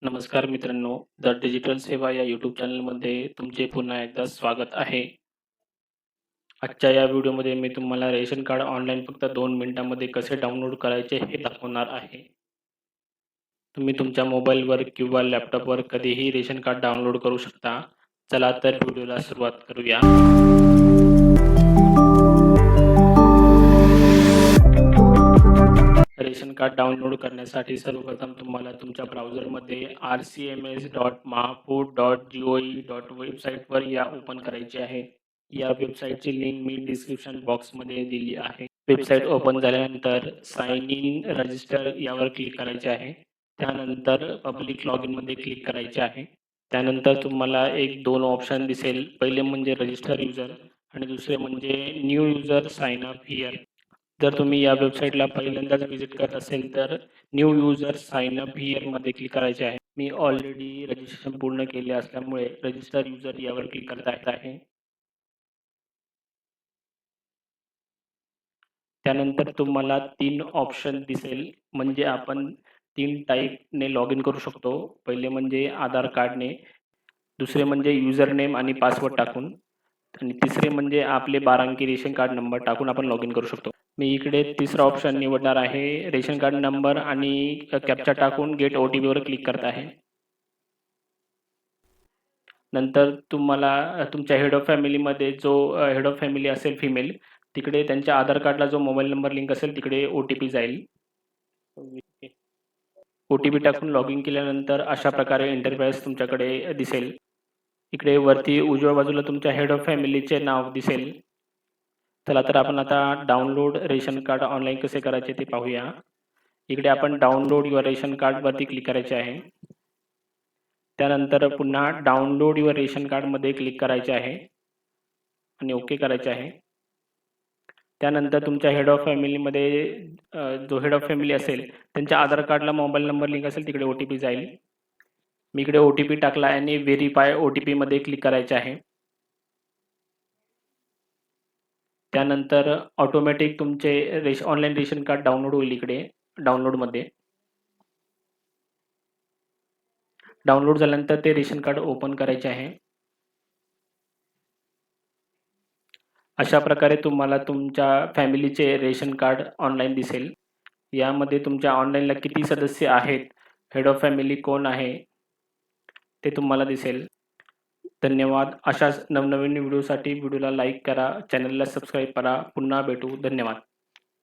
नमस्कार मित्रांनो, the digital सेवा या यूट्यूब चॅनलमध्ये तुमचे पुन्हा एकदा स्वागत आहे. आजच्या या व्हिडिओमध्ये मी तुम्हाला रेशन कार्ड ऑनलाईन फक्त 2 मिनिटांमध्ये कसे डाउनलोड करायचे हे दाखवणार आहे. तुम्ही तुमच्या मोबाईलवर किंवा लॅपटॉपवर कधीही रेशन कार्ड डाउनलोड करू शकता. चला तर व्हिडिओला सुरुवात करूया. रेशन कार्ड डाउनलोड करण्यासाठी सर्वप्रथम तुम्हाला तुमच्या ब्राउझरमध्ये rcms.mahfood.gov. वेबसाईटवर ओपन करायचे आहे. या वेबसाईटची लिंक मी डिस्क्रिप्शन बॉक्समध्ये दिली आहे. वेबसाईट ओपन झाल्यानंतर साइन इन रजिस्टर यावर क्लिक करायचे आहे. त्यानंतर पब्लिक लॉग इनमध्ये क्लिक करायचे आहे. त्यानंतर तुम्हाला 2 ऑप्शन दिसेल. पहिले म्हणजे रजिस्टर युजर आणि दुसरे म्हणजे new user sign up here. जर तुम्ही या वेबसाईटला पहिल्यांदाच व्हिजिट करत असेल तर न्यू युजर साइन अप हिअरमध्ये क्लिक करायचे आहे. मी ऑलरेडी रजिस्ट्रेशन पूर्ण केले असल्यामुळे रजिस्टर युजर यावर क्लिक करत आहे. त्यानंतर तुम्हाला 3 ऑप्शन दिसेल, म्हणजे आपण 3 टाईपने लॉग इन करू शकतो. पहिले म्हणजे आधार कार्डने, दुसरे म्हणजे युजर नेम आणि पासवर्ड टाकून आणि तिसरे म्हणजे आपले 12 अंकी रेशन कार्ड नंबर टाकून आपण लॉग इन करू शकतो. मी इकडे तिसरा ऑप्शन निवडणार आहे. रेशन कार्ड नंबर आणि कॅप्चा टाकून गेट ओ-टी-पीवर क्लिक करत आहे. नंतर तुम्हाला तुमच्या हेड ऑफ फॅमिलीमध्ये जो हेड ऑफ फॅमिली असेल फिमेल, तिकडे त्यांच्या आधार कार्डला जो मोबाईल नंबर लिंक असेल तिकडे ओ-टी-पी जाईल. ओ-टी-पी टाकून लॉग इन केल्यानंतर अशा प्रकारे इंटरफेस तुमच्याकडे दिसेल. इकडे वरती उजव्या बाजूला तुमच्या हेड ऑफ फॅमिलीचे नाव दिसेल. चला तर आपण आता डाउनलोड रेशन कार्ड ऑनलाईन कसे करायचे ते पाहूया. इकडे आपण डाउनलोड युअर रेशन कार्डवरती क्लिक करायचे आहे. त्यानंतर पुन्हा डाउनलोड युअर रेशन कार्डमध्ये क्लिक करायचे आहे आणि ओके करायचे आहे. त्यानंतर तुमच्या हेड ऑफ फॅमिलीमध्ये जो हेड ऑफ फॅमिली असेल त्यांच्या आधार कार्डला मोबाईल नंबर लिंक असेल तिकडे ओ-टी-पी जाईल. मी इकडे ओ-टी-पी टाकला आणि व्हेरीफाय ओ-टी-पीमध्ये क्लिक करायचे आहे. त्यानंतर ऑटोमॅटिक तुमचे ऑनलाईन रेशन कार्ड डाउनलोड होईल. इकडे डाउनलोडमध्ये डाउनलोड झाल्यानंतर ते रेशन कार्ड ओपन करायचे आहे. अशा प्रकारे तुम्हाला तुमच्या फॅमिलीचे रेशन कार्ड ऑनलाईन दिसेल. यामध्ये तुमच्या ऑनलाईनला किती सदस्य आहेत, हेड ऑफ फॅमिली कोण आहे, ते तुम्हाला दिसेल. धन्यवाद. अशाच नवनवीन व्हिडिओसाठी व्हिडिओला लाईक करा, चॅनलला सबस्क्राईब करा. पुन्हा भेटू. धन्यवाद.